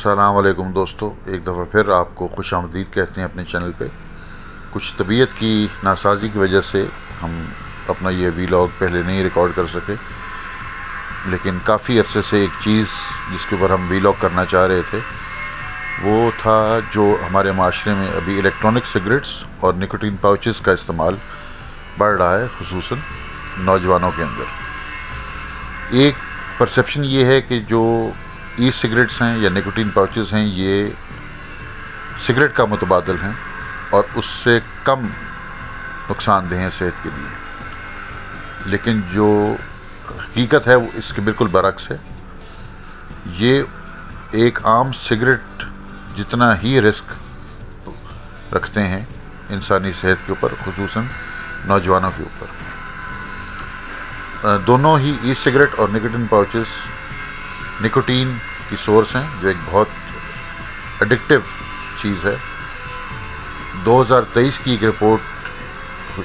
अस्सलाम वालेकुम दोस्तों, एक दफ़ा फिर आपको खुश आमदीद कहते हैं अपने चैनल पे। कुछ तबीयत की नासाजी की वजह से हम अपना ये वीलॉग पहले नहीं रिकॉर्ड कर सके, लेकिन काफ़ी अरसे से एक चीज़ जिसके ऊपर हम वीलॉग करना चाह रहे थे वो था जो हमारे माशरे में अभी इलेक्ट्रॉनिक सिगरेट्स और निकोटीन पाउचेस का इस्तेमाल बढ़ रहा है, खुसूसन नौजवानों के अंदर। एक परसेप्शन ये है कि जो ई सिगरेट्स हैं या निकोटीन पाउचेस हैं ये सिगरेट का मुतबादिल हैं और उससे कम नुकसानदेह हैं सेहत के लिए, लेकिन जो हकीकत है वो इसके बिल्कुल बरक्स है। ये एक आम सिगरेट जितना ही रिस्क रखते हैं इंसानी सेहत के ऊपर, खुसूसन नौजवानों के ऊपर। दोनों ही ई सिगरेट और निकोटीन पाउचेस निकोटीन की सोर्स हैं, जो एक बहुत एडिक्टिव चीज़ है। 2023 की एक रिपोर्ट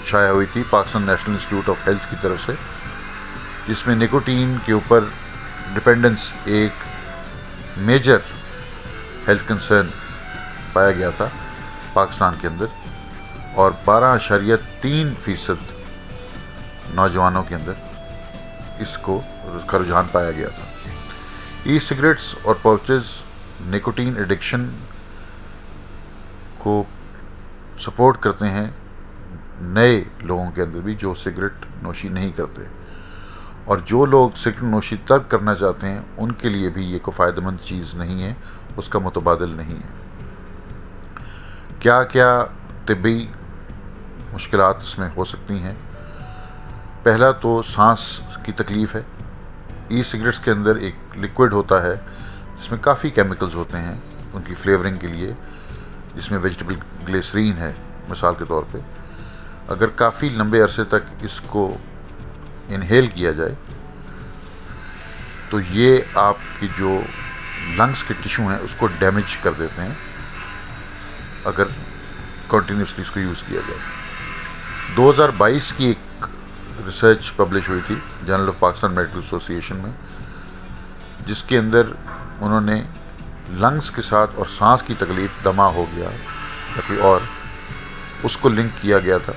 शाया हुई थी Pakistan national institute of health की तरफ से, जिसमें निकोटीन के ऊपर डिपेंडेंस एक मेजर हेल्थ कंसर्न पाया गया था पाकिस्तान के अंदर, और 12.3% नौजवानों के अंदर इसको का रुझान पाया गया था। ई सिगरेट्स और पाउचेस निकोटीन एडिक्शन को सपोर्ट करते हैं नए लोगों के अंदर भी जो सिगरेट नोशी नहीं करते, और जो लोग सिगरेट नोशी तर्क करना चाहते हैं उनके लिए भी ये कोई फ़ायदेमंद चीज़ नहीं है, उसका मुतबादिल नहीं है। क्या क्या तिब्बी मुश्किलात इसमें हो सकती हैं? पहला तो सांस की तकलीफ़ है। ई सिगरेट्स के अंदर एक लिक्विड होता है जिसमें काफ़ी केमिकल्स होते हैं उनकी फ्लेवरिंग के लिए, जिसमें वेजिटेबल ग्लिसरीन है मिसाल के तौर पे। अगर काफ़ी लंबे अरसे तक इसको इनहेल किया जाए तो ये आपकी जो लंग्स के टिश्यू हैं उसको डैमेज कर देते हैं अगर कंटिन्यूसली इसको यूज़ किया जाए। 2022 की एक रिसर्च पब्लिश हुई थी journal of Pakistan medical association में, जिसके अंदर उन्होंने लंग्स के साथ और सांस की तकलीफ़, दमा हो गया या कोई और, उसको लिंक किया गया था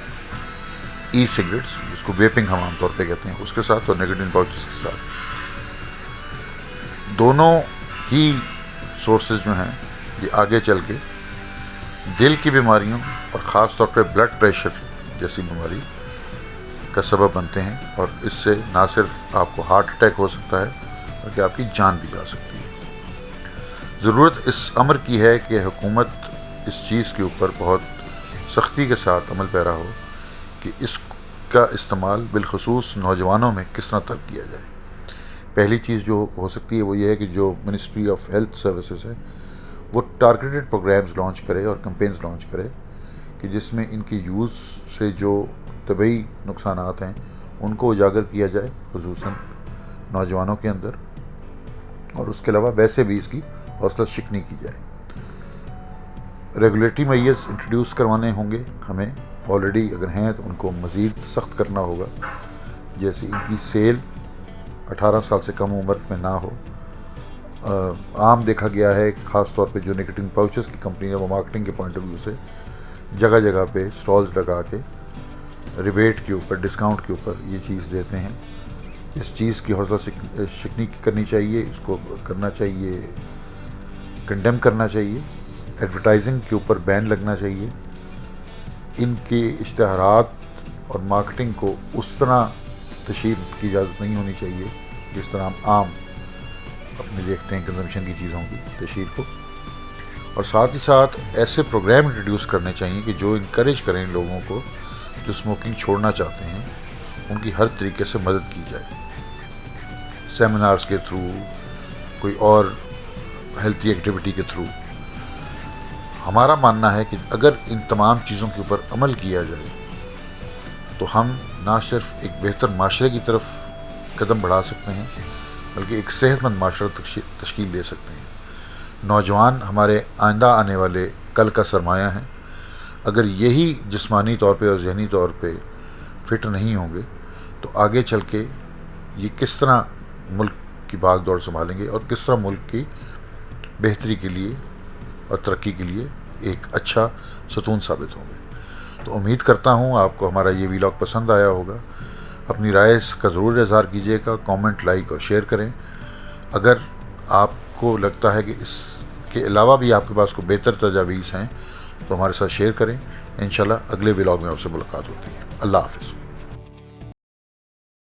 ई सिगरेट्स, जिसको वेपिंग हम आमतौर पे कहते हैं, उसके साथ और निकोटीन पाउचेस के साथ। दोनों ही सोर्सेज जो हैं ये आगे चल के दिल की बीमारियों और ख़ास तौर पे ब्लड प्रेशर जैसी बीमारी का सबब बनते हैं, और इससे ना सिर्फ आपको हार्ट अटैक हो सकता है बल्कि आपकी जान भी जा सकती है। ज़रूरत इस अमर की है कि हुकूमत इस चीज़ के ऊपर बहुत सख्ती के साथ अमल पैरा हो कि इसका इस्तेमाल बिलखसूस नौजवानों में किस तरह तक किया जाए। पहली चीज़ जो हो सकती है वो ये है कि जो मिनिस्ट्री ऑफ हेल्थ सर्विसेज है वो टारगेटेड प्रोग्राम्स लॉन्च करे और कैंपेन्स लॉन्च करे कि जिसमें इनके यूज़ से जो तबई नुकसानात हैं उनको उजागर किया जाए, खुसूसन नौजवानों के अंदर, और उसके अलावा वैसे भी इसकी हौसला शिकनी की जाए। रेगुलेटरी मेजर्स इंट्रोड्यूस करवाने होंगे हमें, ऑलरेडी अगर हैं तो उनको मज़ीद सख्त करना होगा, जैसे इनकी सेल 18 साल से कम उम्र में ना हो। आम देखा गया है ख़ास तौर पे जो निकोटीन पाउचेस की कंपनी है वो मार्केटिंग के पॉइंट ऑफ व्यू से जगह जगह पे स्टॉल्स लगा के रिबेट के ऊपर, डिस्काउंट के ऊपर ये चीज़ देते हैं। इस चीज़ की हौसला शिकनी करनी चाहिए, इसको करना चाहिए, कंडेम करना चाहिए। एडवर्टाइजिंग के ऊपर बैन लगना चाहिए। इनके इश्तहारात और मार्केटिंग को उस तरह तशहीर की इजाज़त नहीं होनी चाहिए जिस तरह हम आम अपने देखते हैं कंजम्पशन की चीज़ों की तशहीर को। और साथ ही साथ ऐसे प्रोग्राम इंट्रोड्यूस करने चाहिए कि जो इनकरेज करें लोगों को जो स्मोकिंग छोड़ना चाहते हैं, उनकी हर तरीके से मदद की जाए, सेमिनार्स के थ्रू, कोई और हेल्थी एक्टिविटी के थ्रू। हमारा मानना है कि अगर इन तमाम चीज़ों के ऊपर अमल किया जाए तो हम ना सिर्फ एक बेहतर माशरे की तरफ कदम बढ़ा सकते हैं बल्कि एक सेहतमंद माशरा तश्कील दे सकते हैं। नौजवान हमारे आइंदा आने वाले कल का सरमाया हैं। अगर यही जिस्मानी तौर पे और ज़हनी तौर पे फिट नहीं होंगे तो आगे चल के ये किस तरह मुल्क की भाग दौड़ संभालेंगे और किस तरह मुल्क की بہتری کے لیے اور ترقی کے لیے ایک اچھا ستون ثابت ہوں گے۔ تو امید کرتا ہوں آپ کو ہمارا یہ ویلاگ پسند آیا ہوگا۔ اپنی رائے کا ضرور اظہار کیجیے گا، کامنٹ، لائک اور شیئر کریں۔ اگر آپ کو لگتا ہے کہ اس کے علاوہ بھی آپ کے پاس کوئی بہتر تجاویز ہیں تو ہمارے ساتھ شیئر کریں۔ انشاءاللہ اگلے ویلاگ میں آپ سے ملاقات ہوتی ہے۔ اللہ حافظ۔